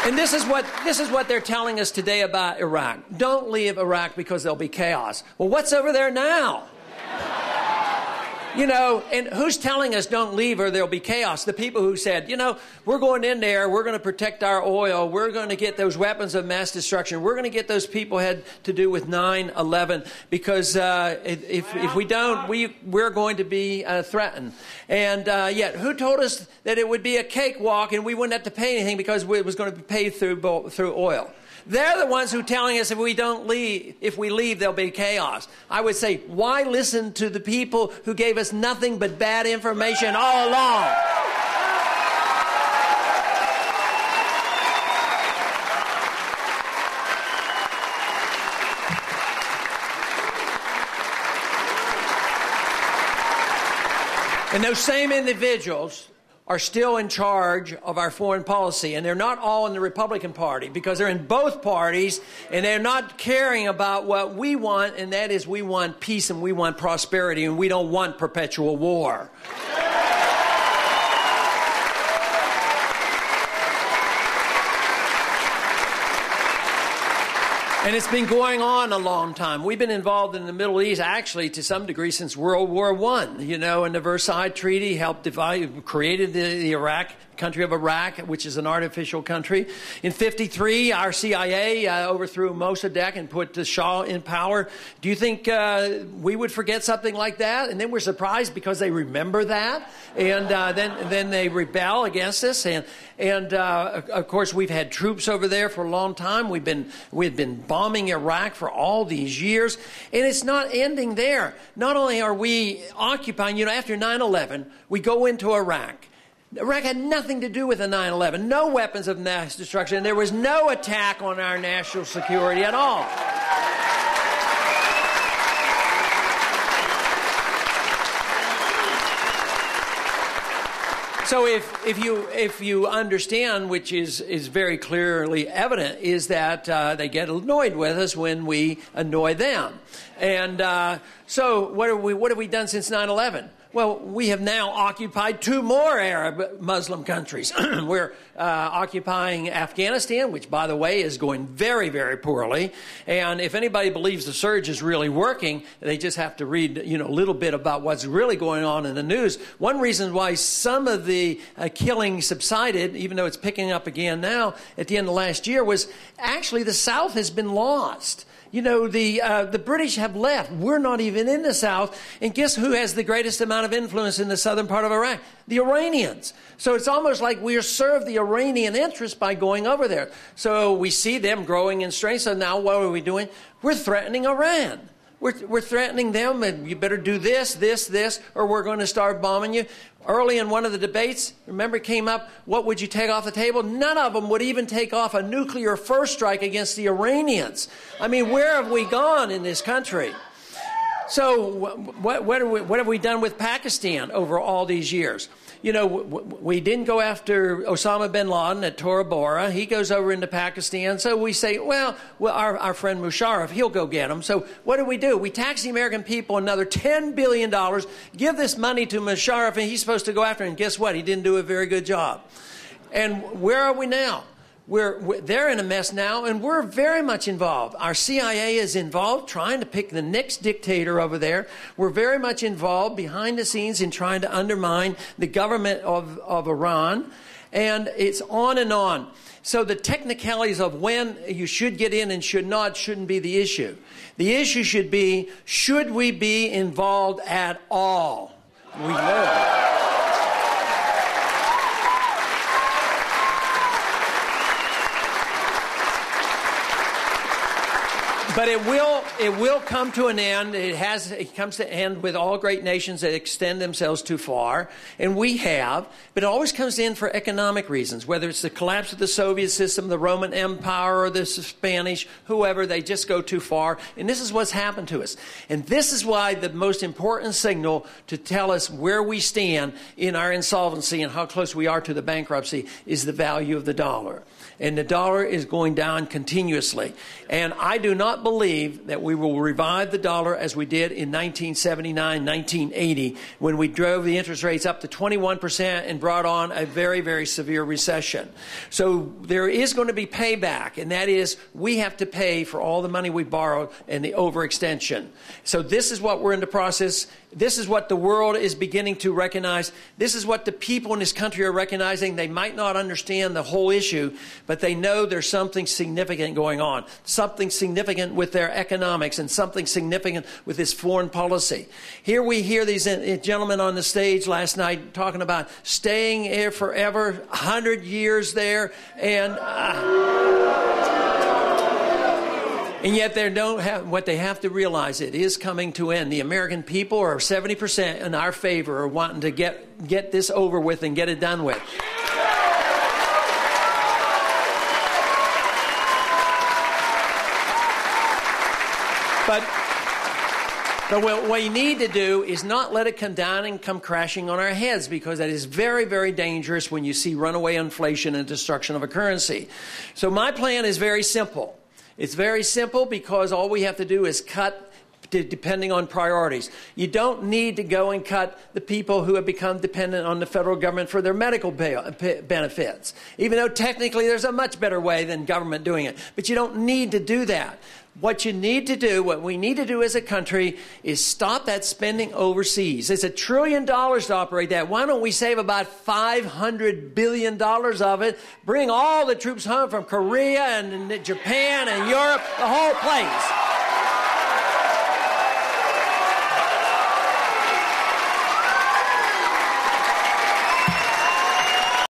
And this is what they're telling us today about Iraq. Don't leave Iraq because there'll be chaos. Well, what's over there now? You know, and who's telling us don't leave or there'll be chaos? The people who said, you know, we're going in there, we're going to protect our oil, we're going to get those weapons of mass destruction, we're going to get those people had to do with 9/11 because if we don't, we're going to be threatened. And yet, who told us that it would be a cakewalk and we wouldn't have to pay anything because it was going to be paid through oil? They're the ones who are telling us if we leave, there'll be chaos. I would say, why listen to the people who gave us nothing but bad information all along? And those same individuals are still in charge of our foreign policy. And they're not all in the Republican Party because they're in both parties and they're not caring about what we want, and that is we want peace and we want prosperity and we don't want perpetual war. And it's been going on a long time. We've been involved in the Middle East, actually, to some degree, since World War I. You know, and the Versailles Treaty helped created the country of Iraq, which is an artificial country. In '53, our CIA overthrew Mossadegh and put the Shah in power. Do you think we would forget something like that? And then we're surprised because they remember that, and then they rebel against us. And of course, we've had troops over there for a long time. We've been bombing Iraq for all these years, and it's not ending there. Not only are we occupying, you know, after 9/11, we go into Iraq. Iraq had nothing to do with the 9/11, no weapons of mass destruction. There was no attack on our national security at all. So if you understand, which is very clearly evident, is that they get annoyed with us when we annoy them. And so what have we done since 9/11? Well, we have now occupied 2 more Arab Muslim countries. We're occupying Afghanistan, which, by the way, is going very, very poorly. And if anybody believes the surge is really working, they just have to read, you know, a little bit about what's really going on in the news. One reason why some of the killing subsided, even though it's picking up again now, at the end of last year, was actually the South has been lost. You know, the British have left. We're not even in the South. And guess who has the greatest amount of influence in the southern part of Iraq? The Iranians. So it's almost like we serve the Iranian interest by going over there. So we see them growing in strength. So now what are we doing? We're threatening Iran. We're threatening them, and you better do this, or we're going to start bombing you. Early in one of the debates, remember, it came up, what would you take off the table? None of them would even take off a nuclear first strike against the Iranians. I mean, where have we gone in this country? So what have we done with Pakistan over all these years? You know, we didn't go after Osama bin Laden at Tora Bora. He goes over into Pakistan. So we say, well our friend Musharraf, he'll go get him. So what do? We tax the American people another $10 billion, give this money to Musharraf, and he's supposed to go after him. And guess what? He didn't do a very good job. And where are we now? They're in a mess now, and we're very much involved. Our CIA is involved trying to pick the next dictator over there. We're very much involved behind the scenes in trying to undermine the government of Iran, and it's on and on. So the technicalities of when you should get in and shouldn't be the issue. The issue should be, should we be involved at all? We will. But it will come to an end. It comes to an end with all great nations that extend themselves too far, and we have. But it always comes in for economic reasons, whether it's the collapse of the Soviet system, the Roman Empire, or the Spanish, whoever. They just go too far, and this is what's happened to us. And this is why the most important signal to tell us where we stand in our insolvency and how close we are to the bankruptcy is the value of the dollar. And the dollar is going down continuously. And I do not believe that we will revive the dollar as we did in 1979, 1980, when we drove the interest rates up to 21% and brought on a very, very severe recession. So there is going to be payback, and that is we have to pay for all the money we borrowed and the overextension. So this is what we're in the process. This is what the world is beginning to recognize. This is what the people in this country are recognizing. They might not understand the whole issue, but they know there's something significant going on, something significant with their economics and something significant with this foreign policy. Here we hear these gentlemen on the stage last night talking about staying here forever, 100 years there, and yet they don't have what they have to realize. It is coming to end. The American people are 70% in our favor, are wanting to get this over with and get it done with. But what we need to do is not let it come down and come crashing on our heads, because that is very, very dangerous when you see runaway inflation and destruction of a currency. So my plan is very simple. It's very simple because all we have to do is cut depending on priorities. You don't need to go and cut the people who have become dependent on the federal government for their medical benefits, even though technically there's a much better way than government doing it. But you don't need to do that. What you need to do, what we need to do as a country, is stop that spending overseas. It's $1 trillion to operate that. Why don't we save about $500 billion of it, bring all the troops home from Korea and Japan and Europe, the whole place.